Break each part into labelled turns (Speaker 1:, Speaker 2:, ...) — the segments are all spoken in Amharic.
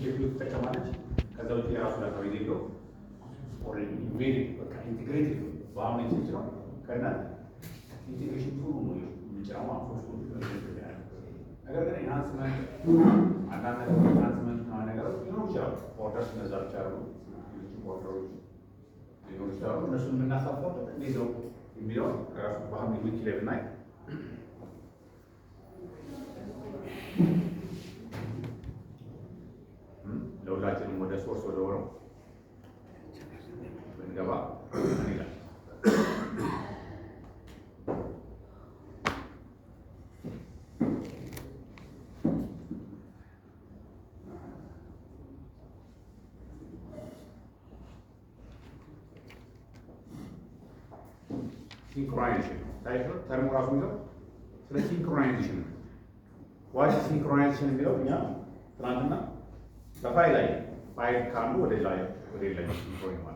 Speaker 1: ቼክሊስት ትጠቀማለች። ከዛ ውጭ የራሱ ዳታቤዝ የለው ኦልሬዲ ቬሪ በቃ ኢንቴግሬትድ በአሁን የተችለው ከና ኢንቴግሬሽን ቱሉ ነው የሚጭራው አፎርስ ነገር ግን ኢንሃንስመንት አንዳንድ ኢንሃንስመንት ነገሮች ሊኖሩ ይችላሉ። ኦርደርስ እነዛ ብቻ አሉ ኦርደሮች ሊኖሩ ይችላሉ። እነሱን የምናሳፋው እንዴት ነው የሚለውን ከራሱ ባህል ዊኪ ላይ ብናይ ለሁላችንም ወደ ሶርስ ወደ ሆነው ብንገባ ምን ይላል? ሲንክሮናይዜሽን ታይቶ ተርሙ ራሱ የሚለው ስለ ሲንክሮናይዜሽን ነው። ዋት ሲንክሮናይዜሽን የሚለው እኛ ትናንትና በፋይል ላይ ፋይል ካሉ ወደ ሌላ ሲንክሮን ማለት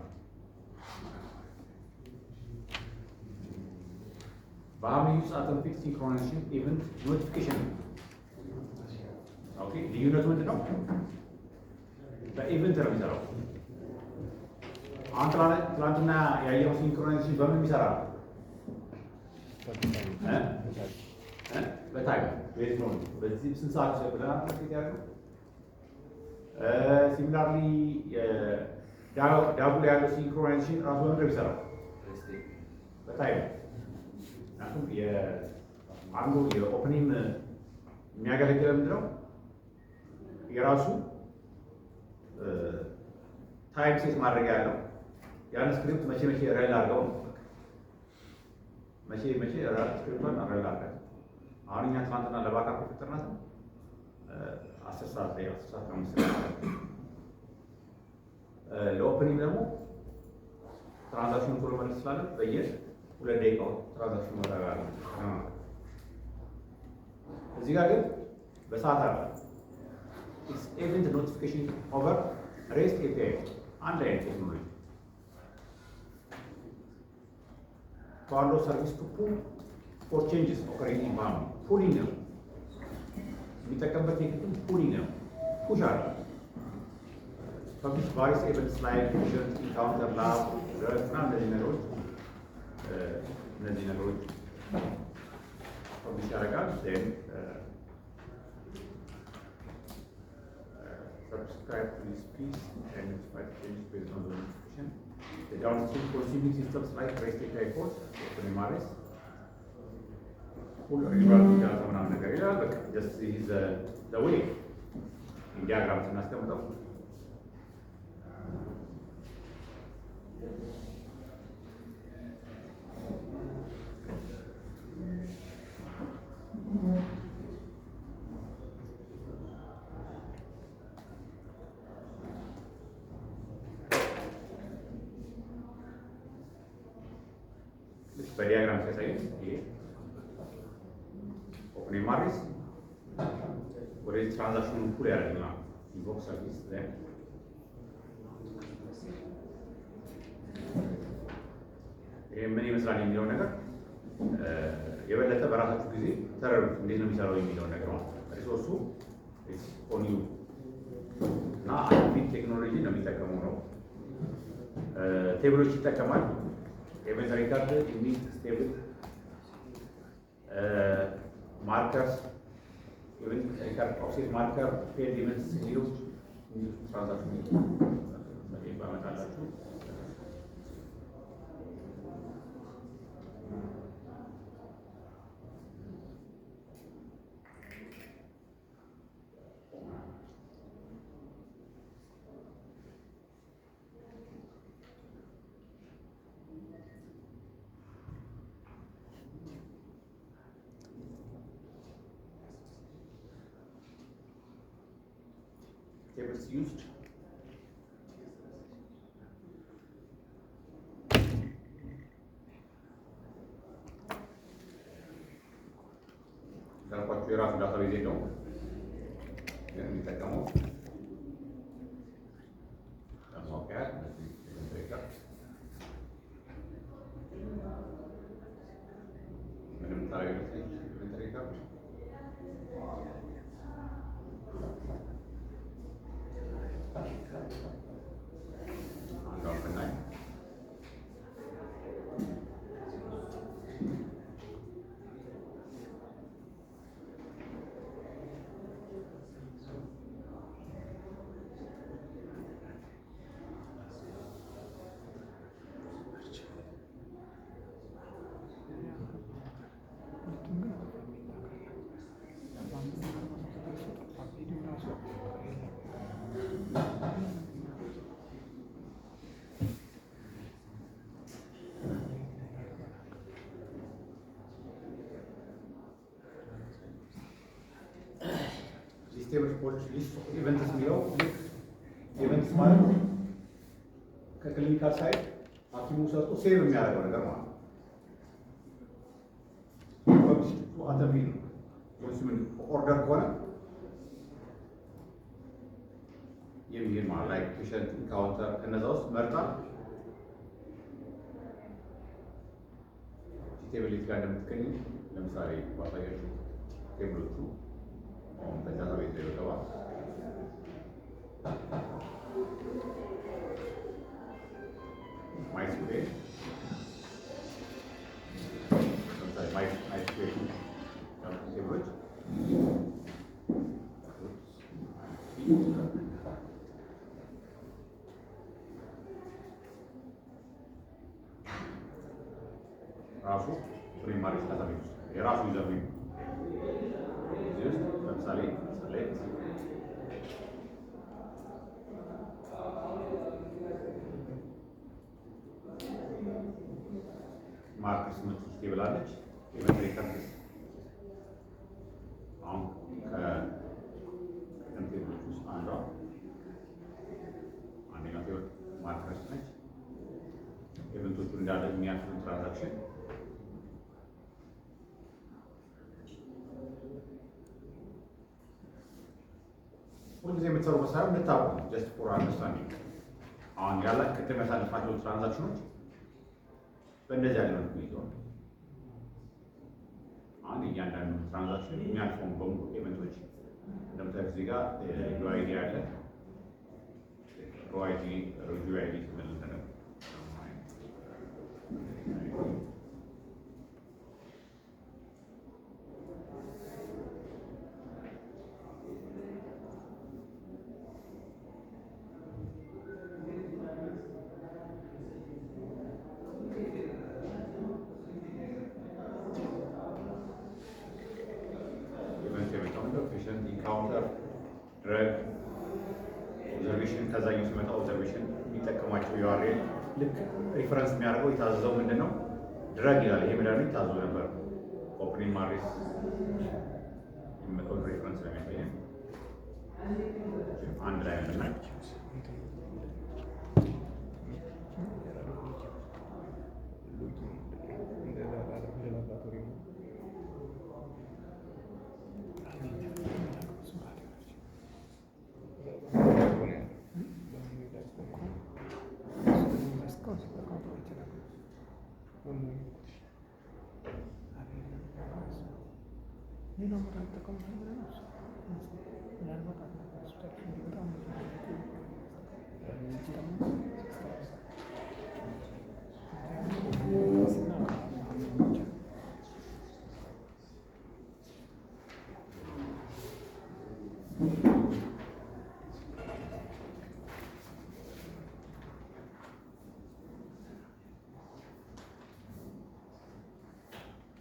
Speaker 1: በአሁኑ ሰዓት ፊክስ ሲንክሮናይዜሽን ኢቨንት ኖቲፊኬሽን ኦኬ። ልዩነቱ ምንድን ነው? በኢቨንት ነው የሚሰራው። አሁን ትናንትና ያየነው ሲንክሮናይዜሽን በምን የሚሰራ ነው? በታይም ቤት ነው። በዚህ ስንት ሰዓት ብለናል ማለት ያለው ሲሚላርሊ ዳቡ ላይ ያለው ሲንክሮናይዜሽን ራሱ በምን ነው የሚሰራው? በታይም ምክንያቱም አንዱ የኦፕኒንግ የሚያገለግለው ምንድን ነው? የራሱ ታይም ሴት ማድረግ ያለው ያን ስክሪፕት መቼ ረን አድርገው ነው መቼ ስክሪፕቷን ረን አድርገው። አሁን እኛ ትናንትና ለባካፕ ፍጥርናት 10 ሰዓት ላይ 10 ሰዓት ነው ለኦፕኒንግ ደግሞ ትራንዛክሽን ቶሎ መልስ ስላለን በየ2 ደቂቃው ትራንዛክሽን ወጣጋለ። እዚህ ጋር ግን በሰዓት አለ። ኢትስ ኢቨንት ኖቲፊኬሽን ኦቨር ሬስት ኤፒአይ አንድ አይነት ቴክኖሎጂ ባለው ሰርቪስ ቱ ፑል ፎር ቼንጅስ ኦከሪንግ ኢን ባም ፑሊንግ ነው የሚጠቀምበት ቴክኒክ ፑሊንግ ነው። ፑሽ አለ ፐብሊሽ ቫሪስ ኤቨንትስ ላይ ፑሽን ኢንካውንተር ላብ ረፍና እነዚህ ነገሮች ፐብሊሽ ያደርጋል። ዜን subscribe to this piece and notify changes based on the notification. The downstream consuming systems like REST API calls, OpenMRS, full regard data ምናምን ነገር ይላል። በቃ just this is the way in diagram ስናስቀምጠው በዲያግራም ሲያሳየን ይሄ ኦፕንኤምአርኤስ ወደ ትራንዛክሽኑን ፑል ያደርግልናል። ኢንቮክ ሰርቪስ ላይ ይሄ ምን ይመስላል የሚለው ነገር የበለጠ በራሳችሁ ጊዜ ተረዱት፣ እንዴት ነው የሚሰራው የሚለው ነገር ማለት ነው። ሪሶርሱ ኦን ዩ እና አዲስ ቴክኖሎጂ ነው የሚጠቀመው ነው። ቴብሎች ይጠቀማል። ኤቨንት ሪካርድ ኢኒት ስቴብል ማርከርስ ኢቨንት ሪካርድ ኦፍሴት ማርከር ፔድ ኢቨንትስ ሊውስ ትራንዛክሽን ባመጣላችሁ tables used. እንዳልኳችሁ የራሱ ዳታቤዝ የለውም የሚጠቀመው ለማወቂያ ምንም ታሪክ ስቴብል ሪፖርት ሊስት ኢቨንትስ የሚለው ልክ ኢቨንትስ ማለት ከክሊኒካል ሳይድ ሐኪሙ ሰርቶ ሴቭ የሚያደርገው ነገር ማለት ነው። አተሚ ነው ኮንሱመር ኦርደር ከሆነ የሚሄድ ማለት ላይ ፔሸንት ኢንካውንተር ከነዛ ውስጥ መርጣ ቴብሌት ጋር እንደምትገኝ ለምሳሌ ባሳያችሁ ቴብሎቹ አሁን በዳታ ቤት ላይ ገባ ማይ ስኩዌ ለምሳሌ ማይ ስኩዌ ቴብሎች ራሱ ፕሪማሪ ዳታቤዝ የራሱ ዩዘር ኔም ለምሳሌ ሴሌክት ማርክስ ምትል ቴብል አለች። ኢቨንት ሪከርድስ አሁን ከቴብሎች ውስጥ አንደኛው ቴብል ማርክስ ነች። ኢቨንቶቹ እንዳለ የሚያልፉ ትራንዛክሽን ሁልጊዜ የምትሰሩ መሳሪያ እንድታውቁ ጀስት ፎር አንደርስታንዲንግ። አሁን ያለ ቅድም ያሳለፍናቸው ትራንዛክሽኖች በእንደዚህ ያለ መልኩ ይዘዋል። አሁን እያንዳንዱ ትራንዛክሽን የሚያልፈውን በሙሉ ኤቨንቶች እንደምታዩት እዚህ ጋር ዩአይዲ አለ። ዩአይዲ ዩአይዲ ስመልሰ ነው ኢንካውንተር ድረግ ኦብዘርቬሽን ከዛኛው ሲመጣ ኦብዘርቬሽን የሚጠቀማቸው ዩአርኤል ልክ ሪፈረንስ የሚያደርገው የታዘዘው ምንድን ነው? ድረግ ይላል። ይሄ መድኃኒት ታዞ ነበር። ኦፕኒን ማሪስ የሚመጣውን ሪፈረንስ ለሚያሳየን አንድ ላይ ያለና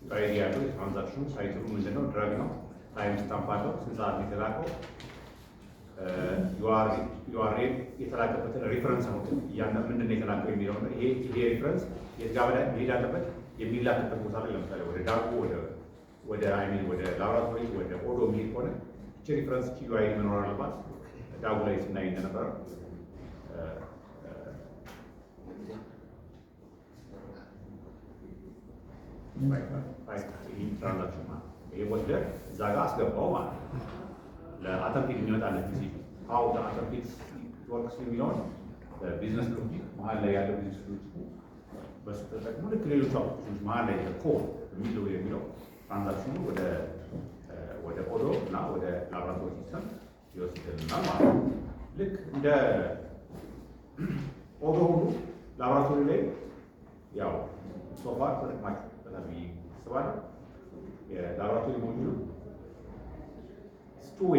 Speaker 1: ዩአይዲ ያለው የትራንዛክሽኑ ታይትሉ ምንድን ነው? ድረግ ነው። ታይም ስታምፕ አለው። ስንት ሰዓት ነው የተላከው? ዩአርኤል የተላከበትን ሪፈረንስ ነው። ምንድን ነው የተላከው የሚለው ነው። ይሄ ሪፈረንስ የት ጋር መሄድ አለበት? የሚላክበት ቦታ ላይ ለምሳሌ ወደ ዳቦ ወደ ላቦራቶሪ ወደ ኦዶ የሚሄድ ከሆነ እቺ ሪፈረንስ እቺ ዩአይዲ መኖር አለባት። ዳቦ ላይ ስናይ እንደነበረ ትራንዛክሽን ማለት ይሄ ወስደህ እዛ ጋር አስገባው ማለት ነው። ለአተምፒድ የሚመጣለት ጊዜ ሀው አተምፒድ ወርክስ የሚለውን ቢዝነስ ሎጂክ መሀል ላይ ያለው ቢዝነስ ሎጂክ በሱ ተጠቅሞ ልክ ሌሎች አፕሊኬሽኖች መሀል ላይ ኮድ የሚለው ትራንዛክሽኑ ወደ ኦዶ እና ወደ ላብራቶሪ ሲስተም ይወስድልናል ማለት ነው። ልክ እንደ ኦዶ ሁሉ ላብራቶሪ ላይ ያው ሶፋር ተጠቅማችሁ ብዬ አስባለሁ። የላብራቶሪ ሞጁሉ ስቱዌ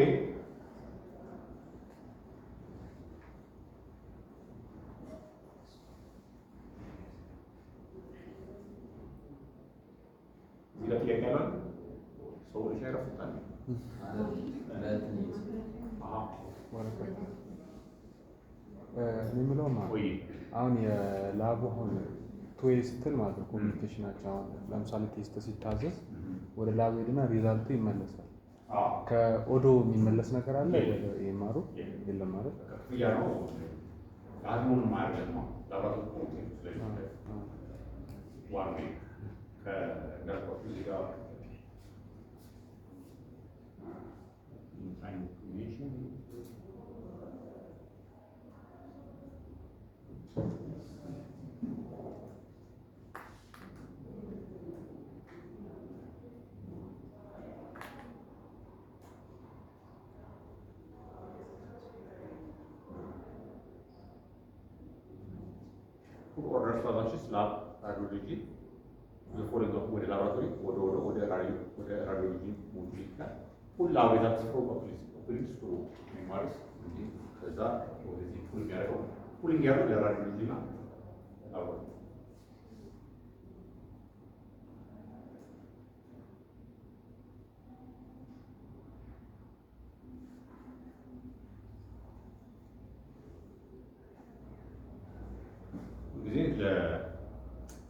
Speaker 1: እዚህ ጋር ጥያቄ ያለው ሰው ይረፍታል።
Speaker 2: የሚለው አሁን የላቡ አሁን ቱዌይ ስትል ማለት ነው ኮሚኒኬሽናቸው። አሁን ለምሳሌ ቴስት ሲታዘዝ ወደ ላብ ሄድና ሪዛልቱ ይመለሳል። ከኦዶ የሚመለስ ነገር አለ ወደ የማሩ የለም ማለት
Speaker 1: ክፍያ ነው። አሁን ማለት ነው ላብራቶሪ ኮሚቴ ስለዚህ ዋን ዊክ ከነርኮት እዚህ ጋር ኢንፎርሜሽን orders for launches lab radiology before the with laboratory or the radiology module full lab results from police to memories that or the pulling out the radiology now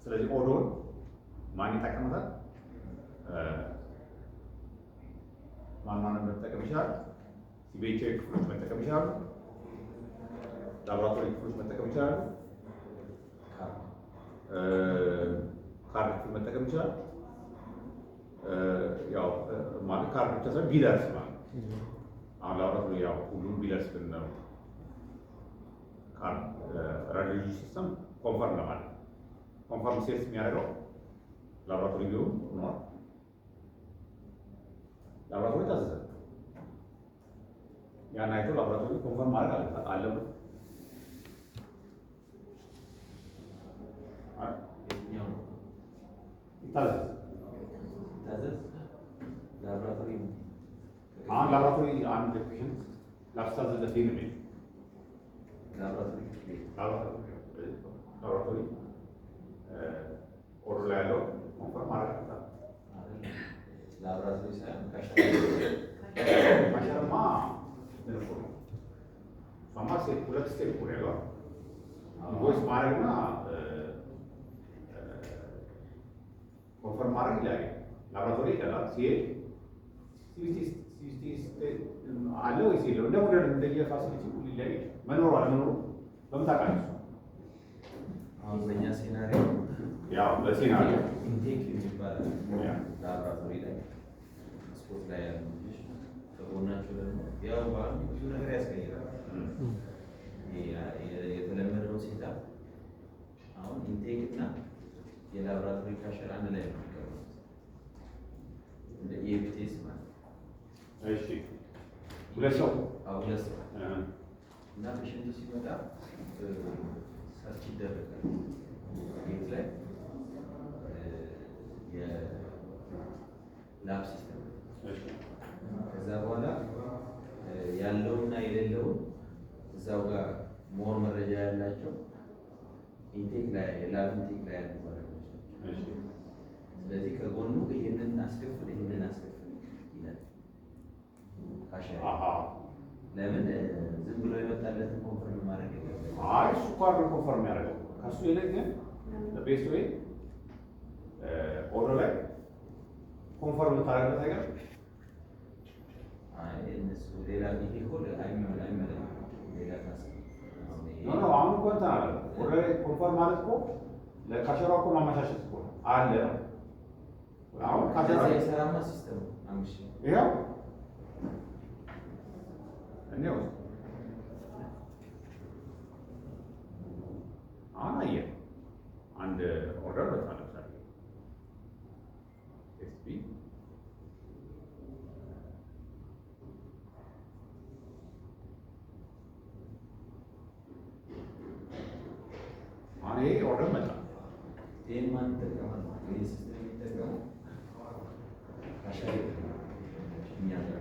Speaker 1: ስለዚህ ኦዶን ማን ይጠቀምታል? ማን መጠቀም ይችላል? ሲቤቼ ክፍሎች መጠቀም ይችላሉ። ላቦራቶሪ ክፍሎች መጠቀም ይችላሉ። ካርድ ክፍል መጠቀም ይችላል። ያው ማለት ካርድ ብቻ ሳይሆን ቢለርስ ማለት አሁን ላቦራቶሪ ያው ሁሉም ቢለርስ ግን ነው። ካርድ ራዲዮሎጂ ሲስተም ኮንፈርም ለማለት ኮንፈርም ሴልስ የሚያደርገው ላቦራቶሪ ቢሆን ሆኗል። ላቦራቶሪ ታዘዘ ያን አይቶ ላቦራቶሪ ኮንፈርም ማድረግ አለበት። አሁን ላቦራቶሪ አንድ ፔሽንት ላስታዘዘ ነው የሚል ላቦራቶሪ ኦርደር ላይ ያለው ኮንፈርም ማድረግ
Speaker 3: ላቦራቶሪ ሳይሆን
Speaker 1: ካሸርማ ምንፎ ነው ማማ ሁለት ስቴፕ ነው ያለው ኢንቮይስ ማድረግና ኮንፈርም ማድረግ ይላል። ላቦራቶሪ ይላል ሲሄድ አለ ወይስ የለው እንደ ሞዴል እንደየ ፋሲሊቲ ሊለያይ መኖሩ አለመኖሩ በምን ታውቃለህ?
Speaker 3: አሁን በእኛ ሴናሪዮ
Speaker 1: ያው በሴናሪዮ
Speaker 3: ኢንቴክ የሚባል ላቦራቶሪ ላይ ስፖርት ላይ ያሉ ልጆች ከጎናቸው ደግሞ ያው በአሁኑ ብዙ ነገር ያስቀይራል። የተለመደው ሴታ አሁን ኢንቴክ እና የላቦራቶሪ ካሸር አንድ ላይ ነው የሚቀርቡት እንደ ኢኤፍቲኤስ ማለት ነው።
Speaker 1: እሺ ሁለት ሰው
Speaker 3: እና ፔሽንቱ ሲመጣ ሰርች ይደረጋል ቤት ላይ የላብ ሲስተም ከዛ በኋላ ያለውና የሌለውን እዛው ጋር ሞር መረጃ ያላቸው ኢንቴክ ላይ የላብ ኢንቴክ ላይ ያሉ ባለሙያዎች ናቸው። ስለዚህ ከጎኑ ይህንን አስከፍል ይህንን አስከፍል ይላል። ለምን ዝም ብሎ የመጣለትን ኮንፈርም ማድረግ የለበትም።
Speaker 1: አይ እሱ እኮ አይደል ኮንፈርም ያደርገው ከሱ ይልቅ ግን ቤስት ዌይ ኦርደር ላይ ኮንፈርም ታደርገው ነገር
Speaker 3: አይ እነሱ ሌላ ቢሆን አይመለከትም ሌላ ታስብ
Speaker 1: ኖ አሁን እኮ እንትን አለ ኦርደር ኮንፈርም ማለት እኮ ለካሸሯ እኮ ማመቻቸት እኮ አለ ነው። አሁን ካሸሯ
Speaker 3: የሰራማ ሲስተም አምሽ
Speaker 1: ይሄው እኔው አሁን አየህ አንድ ኦርደር በጣም ለምሳሌ ኤስፒ አሁን ይሄ ኦርደር መጣ።
Speaker 3: ይሄን ማን ይጠቀማል? ይሄ ሲስተም የሚጠቀመው ካሸሪ እኛ ጋር